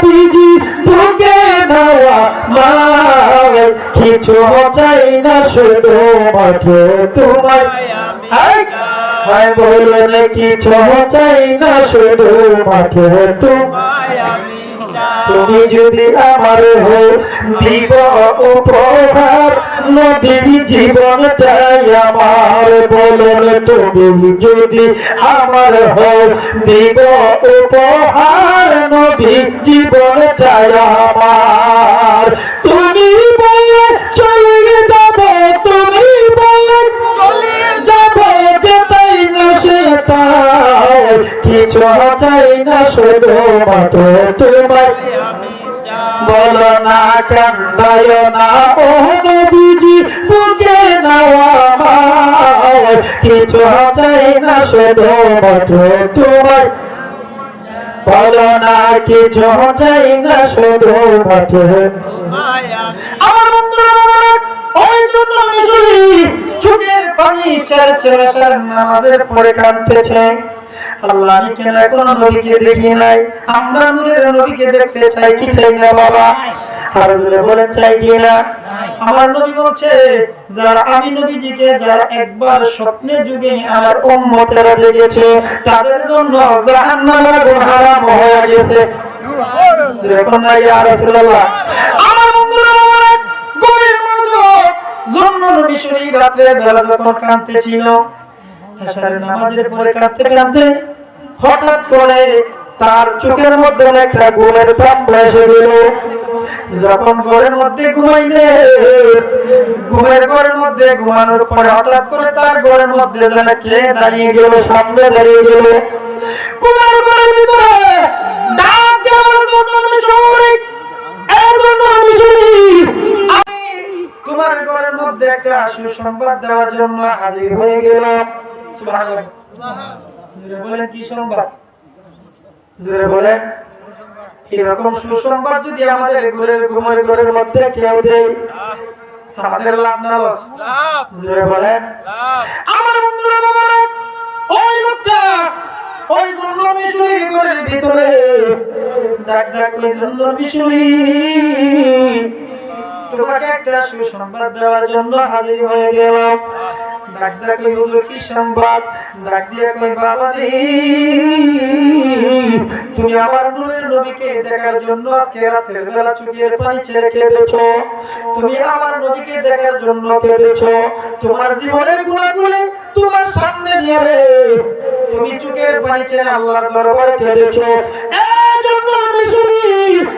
নবীজি বুকে নেওয়া মায় কিছু চাই না শুধু মাঠে তোমায় ভাই বলুন কিছু চাই না শুধু মাঠে তোমায় তুমি যদি আমার হো দিব উপহার নবীর জীবনটাই আমার বলুন তুমি যদি আমার হো দিব উপহার নবীর জীবনটাই আমার তুমি বলে চলে যাব তুমি বলে চলে যাব যেতাই না সেটাই কিছু চাই না শুধু মাত্র তোমায় বলো না কান্দায় না ও নবীজি বুকে নেওয়া মায় কিছু চাই না শুধু মাত্র তোমায় বলো না কিছু চাই না শুধু মাত্র আমার বন্ধুরা ওই জন্য মিজুরি চোখের পানি ছেড়ে ছেড়ে নামাজের পরে কাঁদতেছে আল্লাহ আমি কেন এখন নবীকে দেখি নাই আমরা নূরের নবীকে দেখতে চাই কি চাই না বাবা আর বলেন চাই কি না আমার নবী বলছে যারা আমি নবীজিকে যারা একবার স্বপ্নে যুগে আমার উম্মতেরা দেখেছে তাদের জন্য জাহান্নামের আগুন হারাম হয়ে গেছে যেরকম না ইয়া রাসূলুল্লাহ আমার বন্ধুরা গভীর মনোযোগ জন্য নবী শুনি রাতে বেলা যখন কাঁদতেছিল এশারের নামাজের পরে কাঁদতে কাঁদতে হঠাৎ করে তার চোখের মধ্যে একটা ঘুমের ভাব এসে গেল যখন ঘরের মধ্যে ঘুমাইলে ঘুমের ঘরের মধ্যে ঘুমানোর পরে হঠাৎ করে তার ঘরের মধ্যে যেন কে দাঁড়িয়ে গেল সামনে দাঁড়িয়ে গেল ঘুমের ঘরের ভিতরে ডাক দেওয়ার জন্য আমি শুনি তোমার ঘরের মধ্যে একটা সুসংবাদ দেওয়ার জন্য হাজির হয়ে গেলাম সুবহানাল্লাহ জোরে বলেন কি সংবাদ জোরে বলেন এরকম সুসংবাদ যদি আমাদের ঘরের ঘরের মধ্যে কেউ দেয় আমাদের লাভ না লস জোরে বলেন আমার বন্ধুরা বলেন ওই লোকটা ওই জন্য মিশরীর ঘরের ভিতরে ডাক ডাক ওই জন্য মিশরী তোমাকে একটা সুসংবাদ দেওয়ার জন্য হাজির হয়ে গেলাম ডাক ডাক ওই হুজুর কি সংবাদ ডাক দিয়ে কই বাবা রে তুমি আমার নূরের নবীকে দেখার জন্য আজকে রাতের বেলা চোখের পানি ছেড়ে কেঁদেছো তুমি আমার নবীকে দেখার জন্য কেঁদেছো তোমার জীবনের গুনাহগুলো তোমার সামনে নিয়ে তুমি চোখের পানি ছেড়ে আল্লাহর দরবারে কেঁদেছো এই জন্য আমি শুনি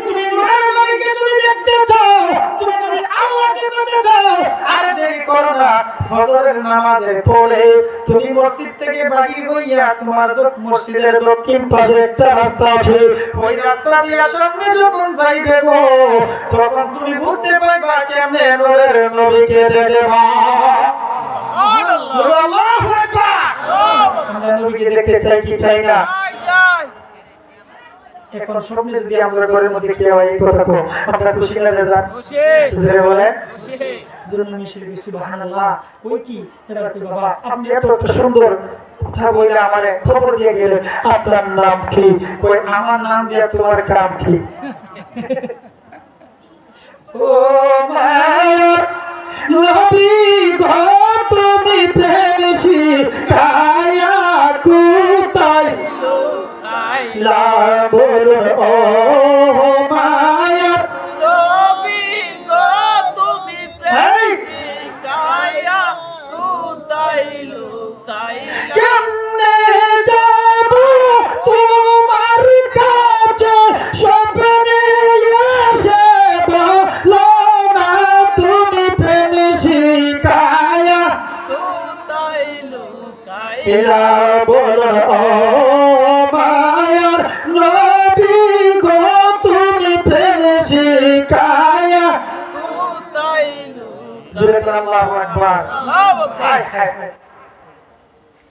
তুমি নূরের নবীকে যদি দেখতে চাও তুমি যদি আল্লাহকে পেতে চাও আর দেরি করো না ফজরের নামাজের পরে তুমি মসজিদ থেকে বাহির হইয়া তোমার মসজিদের দক্ষিণ পাশে একটা রাস্তা আছে ওই রাস্তা দিয়ে সামনে যখন যাইবে গো তখন তুমি বুঝতে পারবা কেমনে নূরের নবীকে দেখবা সুবহানাল্লাহ আল্লাহু আকবার আমরা নবীকে দেখতে চাই কি চাই না এখন স্বপ্নে যদি আমরা ঘরের মধ্যে কেউ এই কথা কো আমরা খুশি না যান খুশি জোরে বলে খুশি জন্য মিশরি সুবহানাল্লাহ ওই কি এবার কি বাবা আপনি এত সুন্দর কথা বলে আমারে খবর দিয়ে গেলেন আপনার নাম কি কই আমার নাম দিয়ে তোমার কাম কি ও মায়া নবী গো তুমি প্রেম শিখায়া কোথায় লা বলো ও মায়া নবী গো তুমি প্রেম শিখায়া কোথায় লুকাইলা কেমনে যাব তোমার কাছে স্বপ্নে এসে বলো না তুমি প্রেম শিখায়া কোথায় লুকাইলা লা বলো ও মায়ার নবী গো তুমি প্রেম শিখায়া কোথায় জোরে করে আল্লাহু আকবার আল্লাহু আকবার হায় হায়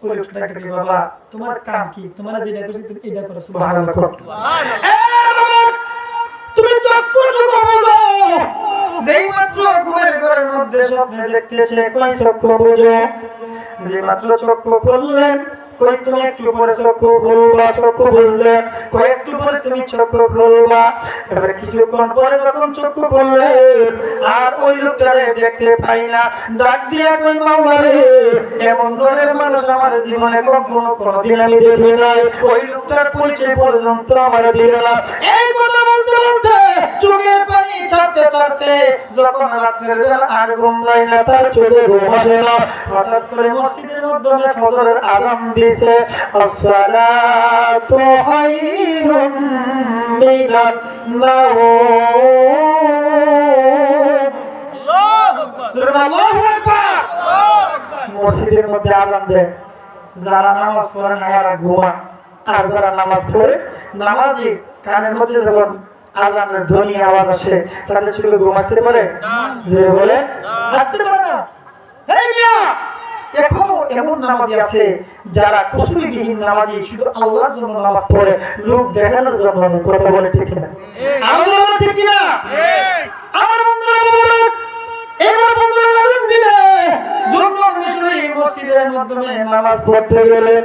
ওই লোকটা কি বাবা তোমার কাম কি তোমরা যেটা করছো তুমি এটা করো সুবহানাল্লাহ সুবহানাল্লাহ এ বাবা তুমি চক্ষুটুকু বুঝো যেই মাত্র ঘুমের ঘরের মধ্যে স্বপ্নে দেখতেছে কই চক্ষু বুঝো যেই মাত্র চক্ষু খুললেন কই তুমি একটু পরে চক্ষু খুলবা, চক্ষু বুঝলে কই একটু পরে তুমি চক্ষু খুলবা। এবারে কিছুক্ষণ পরে যখন চক্ষু খুললে আর ওই লোকটারে দেখতে পাই না, ডাক দিয়া কই মাওলা রে, এমন ধরনের মানুষ আমার জীবনে কখনো কোনোদিন আমি দেখি নাই, ওই লোকটার পরিচয় পর্যন্ত আমার দিল না। এই কথা বলতে বলতে চোখের পানি ছাড়তে ছাড়তে যখন রাত্রের বেলা আর ঘুম যায় না, তার চোখে ঘুম আসে না, হঠাৎ করে মসজিদের মাধ্যমে ফজরের আযান দিছে, আসসালাতু খায়রুম মিনান নাওম। আল্লাহু আকবার। মসজিদের মধ্যে আযান দেয়, যারা নামাজ পড়ে না এরা ঘুমা, আর যারা নামাজ পড়ে নামাজি কানের মধ্যে যখন আযানের ধ্বনি আওয়াজ আসে তাদের চোখে ঘুম আসতে পারে? যে বলে আসতে পারে না। এই মিয়া, এখনো এমন নামাজি আছে যারা কুসুরিবিহীন নামাজি, শুধু আল্লাহর জন্য নামাজ পড়ে, লোক দেখানোর জন্য নয়। কথা বলে ঠিক না? আল্লাহ বলে ঠিক কিনা? আমার বন্ধুরা বলে এবার বন্ধুরা আযান দিলে জুন্নুন মিশরি মসজিদের মাধ্যমে নামাজ পড়তে গেলে,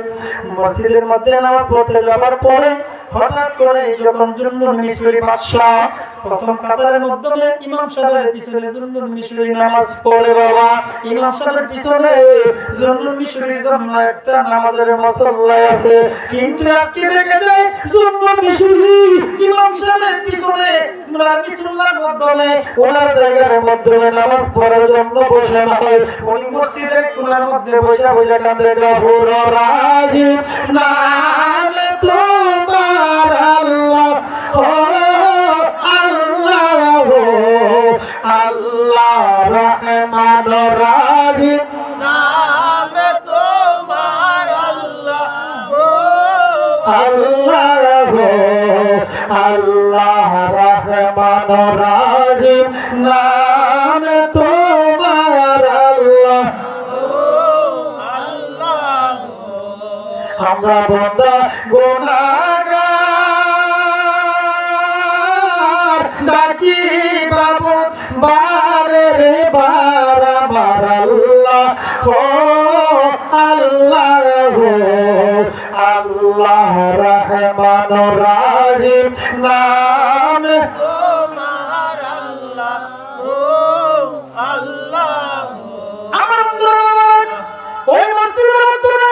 মসজিদের মধ্যে নামাজ পড়তে যাওয়ার পরে হঠাৎ করে যখন জুন্নুন মিশরি বাদশাহ প্রথম কাতারের মাধ্যমে ইমাম সাহেবের পিছনে জুন্নুন মিশরি নামাজ পড়ে, বাবা ইমাম সাহেবের পিছনে জুন্নুন মিশরির জন্য একটা নামাজের মুসল্লা আছে, কিন্তু আজকে দেখা যায় জুন্নুন মিশরি ইমাম সাহেবের পিছনে বিসমিল্লাহর মাধ্যমে ওনার জায়গার মাধ্যমে নামাজ পড়ার জন্য বসে হয়, উনি মসজিদের কোণার মধ্যে বসে বসে কাঁদে, গফুর রাহিম নামে তোমার আল্লাহ, ও আল্লাহ, আল্লাহ রহমান রাহিম নামে তোমার আল্লাহ, আল্লাহ, আল্লাহ রহমান রাহিম নামে তোমার আল্লাহ। আল্লাহ আমরা বান্দা গুনাহগার, ডাকি বাবু বারে রে বার আমার আল্লাহ, ও আল্লাহ, আল্লাহ রহমান রাহিম নামে তোমার আল্লাহ, ও আল্লাহ। আমার বন্ধুরা, ওই মসজিদের মাধ্যমে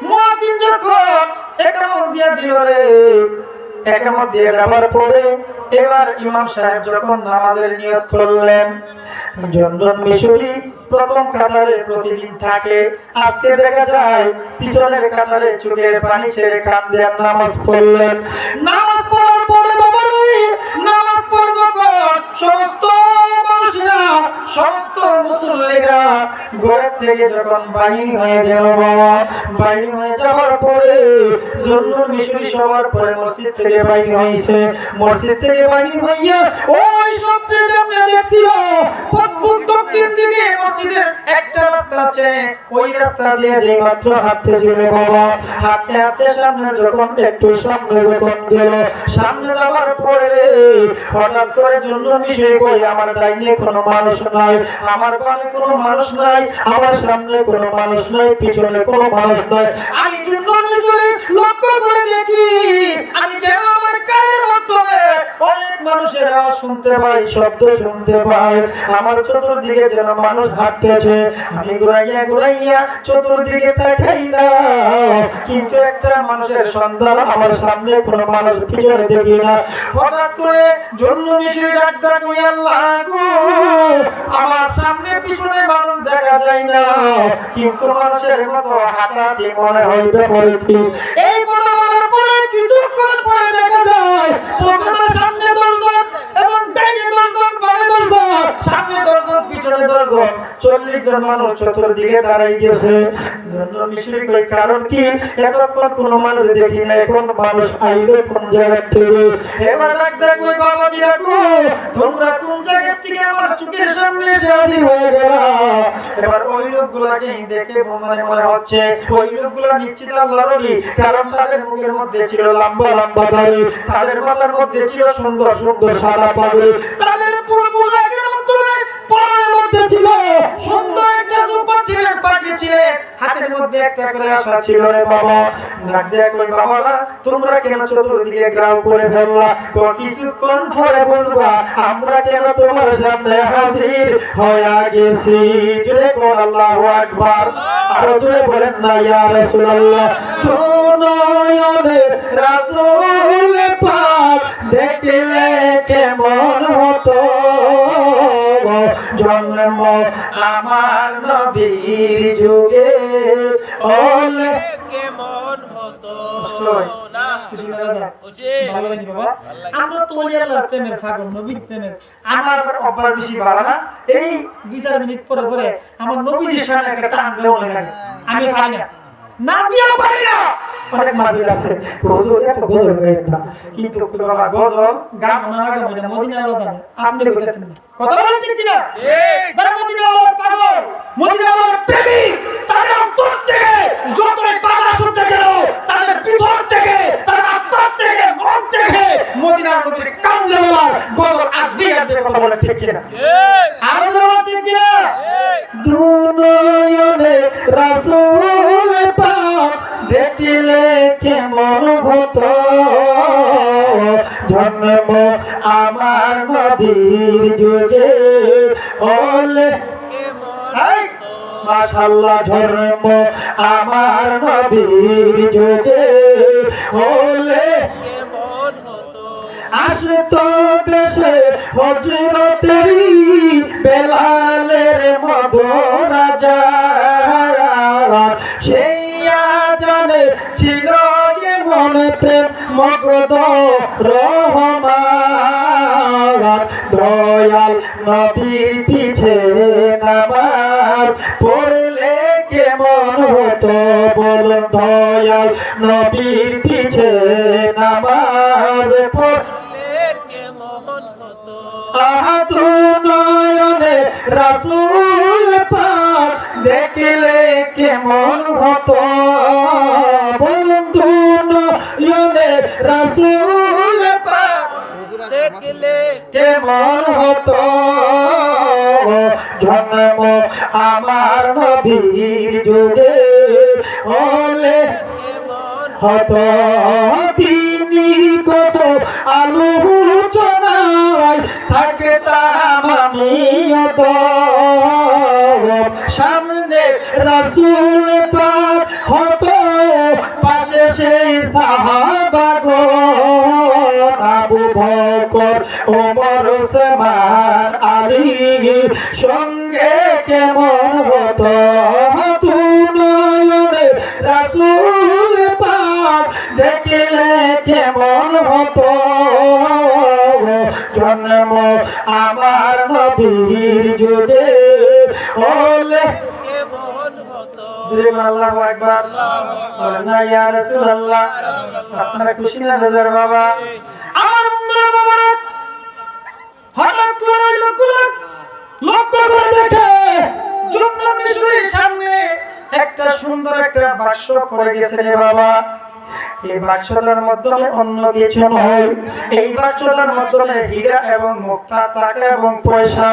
মুয়াজ্জিন যখন একামত দিয়ে দিল রে, একামত দিয়ে দেওয়ার পরে এবার ইমাম সাহেব যখন নামাজের নিয়ত করলেন, জুন্নুন মিশরি প্রথম কাতারে প্রতিদিন থাকে, আজকে দেখা যায় পিছনের কাতারে চোখের পানি ছেড়ে কাঁদে নামাজ পড়লেন। নামাজ পড়ার পরে বাবা রে, নামাজ পড়ে যখন সমস্ত মানুষেরা, সমস্ত মুসল্লিরা ঘরের থেকে যখন বাহির হয়ে গেল বাবা, বাহির হয়ে যাওয়ার পরে জুন্নুন মিশরি সবার পরে মসজিদ থেকে বাহির হয়েছে, মসজিদ থেকে বাহির হইয়া ওই স্বপ্নে যেমন দেখছিল পূর্ব দক্ষিণ দিকে মসজিদের একটা রাস্তা আছে, ওই রাস্তা দিয়ে যে মাত্র হাঁটতে ছিল বাবা, হাঁটতে হাঁটতে সামনে যখন একটু সামনে যখন গেল, সামনে যাওয়ার পরে হঠাৎ করে জুন্নুন মিশরি কই আমার ডাইনে কোনো মানুষ নাই, আমার বামে কোনো মানুষ নাই, আমার সামনে কোনো মানুষ নাই, পিছনে কোনো মানুষ নাই। আমি জুন্নুন মিশরি লক্ষ্য করে দেখি, আমি যেন আমার কানের মাধ্যমে অনেক মানুষের আওয়াজ শুনতে পাই, শব্দ শুনতে পাই, আমার চতুর্দিকে যেন মানুষ হাঁটতেছে, আমি ঘুরাইয়া ঘুরাইয়া চতুর্দিকে তাকাইলাম, কিন্তু একটা মানুষের সন্ধান আমার সামনে কোনো মানুষ, পিছনে দেখি না। হঠাৎ করে জুন্নুন মিশরি ডাক দেয়, ওই আল্লাহ গো, আমার সামনে পিছনে মানুষ দেখা যায় না, কিন্তু মানুষের মতো হাঁটাহাঁটি মনে হইতে পারে কি? এই কথা বলার পরে কিছুক্ষণ পরে দেখা যায় প্রথমে সামনে 10 জন এবং ডাইনে 10 জন, বামে 10 জন, সামনে 10 জন, পিছনে 10 জন, 40 জন মানুষ চতুর্দিকে দাঁড়াই গেছে। জুন্নুন মিশরি কই কারণ কি? এতক্ষণ কোনো মানুষ দেখি না, এখন মানুষ আইলো কোন জায়গা থেকে? এবার ডাক দেয়, কই বাবাজি রাখো, তোমরা কোন জায়গা থেকে আমার চোখের সামনে এসে হাজির হয়ে গেলা? এবার ওই লোকগুলাকে দেখে মনে হচ্ছে ওই লোকগুলা নিশ্চিত আল্লাহর ওলি, কারণ তাদের মুখের মধ্যে ছিল লম্বা লম্বা দাড়ি, তাদের মাথার মধ্যে ছিল সুন্দর সুন্দর সাদা পাগড়ি, তাদের পুরো পোশাকের মাধ্যমে পরার মধ্যে ছিল সুন্দর একটা জুব্বা ছিলেন, পাগড়ি ছিলেন, হাতের মধ্যে একটা করে আশা ছিল রে বাবা। ডাক দিয়ে কই বাবারা তোমরা কেন চতুর্দিকে গ্রাম করে ফেললা? কিছুক্ষণ পরে বুঝবা আমরা কেন তোমার সামনে হাজির হয়ে গেছি। জোরে কোন আল্লাহু আকবার। আরো জোরে বলেন না ইয়া রাসূলুল্লাহ। নয়নে রাসূল পাক দেখলে কেমন হতো, জন্ম আমার নবীর যুগে হলে কেমন হতো না ভালো লাগছে বাবা। আমরা তো ওলি আল্লাহর প্রেমের পাগল, নবীর প্রেমের। আমার অভ্যাস বেশি ভালো না, এই 2-4 মিনিট পরে পরে আমার নবীজির সামনে একটা টান দেওয়া লাগে। আমি পারি না, না দিয়া পারি না। অনেক মাহফিল আছে হুজুর এত গজল গাইেন না, কিন্তু বাবা গজল গান না গান এটা মদিনা আলো জানে, আপনি কইতেন না। কথা বলেন ঠিক কিনা? যারা মদিনা আলোর পাগল, মদিনা আলোর প্রেমিক, তাদের অন্তর থেকে যতই বাধা শুনতে গেল, তাদের ভিতর থেকে, তাদের আত্মা থেকে, মন থেকে মদিনার নবীর কামলে বলার গজল আসবে আসবে। কথা বলেন ঠিক কিনা? আর বলেন ঠিক কিনা? দুনয়নে রাসূল পাক দেখলে কেমন হতো, জন্ম আমার নবীর যুগে হলে মাশাআল্লাহ, জন্ম আমার নবীর যুগে হলে কেমন হতো আসতো বেশে হযরতেরি বেলালের মধুর আযান, সেই আযানে ছিল যে মনে প্রেম মগধ রহমান। দয়াল নবীর পিছে নামাজ পড়লে কেমন হতো, বল দয়াল নবীর পিছে নামাজ পড়লে কেমন হতো আহাতু নয়নে রাসূল পাক দেখলে কেমন হতো, বন্ধু নয়নে রাসূল পাক দেখলে কেমন হতো, জন্ম আমার নবীর যুগে হলে কেমন হতো। তিনি কত আলোচনায় থাকতাম আমিও তো, সামনে রাসূল পাক হতো, পাশে সেই সাহাবাগণ আবু বকর ওমর ওসমান আলী, সঙ্গে কেমন হতো। দুনয়নে রাসূল পাক দেখলে কেমন হতো, জন্ম আমার নবীর যুগে হলে কেমন হতো আল্লাহু আকবার। বলেন না ইয়া রাসূলুল্লাহ। আপনারা খুশি না বেজার বাবা? আমার বন্ধুরা বাবা, হঠাৎ করে লক্ষ্য করে দেখে জন্নাত মিশরের সামনে একটা সুন্দর একটা বাক্স পড়ে গেছে রে বাবা। এই বাক্সটার মাধ্যমে অন্য কিছু নয়, এই বাক্সটার মাধ্যমে হীরা এবং মুক্তা, টাকা এবং পয়সা,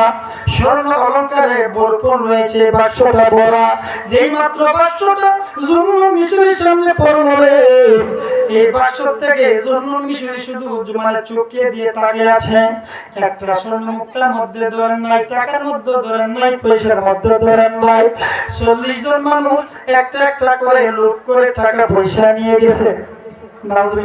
স্বর্ণ অলংকারে ভরপুর রয়েছে। বাক্সটা ভরা। যেই মাত্র বাক্সটা জুন্নুন মিশরের সামনে পড়বে, এই বাক্স থেকে জুন্নুন মিশরি শুধু মানে চোখে দিয়ে তাকিয়ে আছে। একটা স্বর্ণ মুক্তার মধ্যে ধরেন নাই, টাকার মধ্যে ধরেন নাই, পয়সার মধ্যে ধরেন নাই। 40 জন মানুষ একটা একটা করে লুট করে টাকা পয়সা নিয়ে গেছে। নাউজুবিল্লাহ।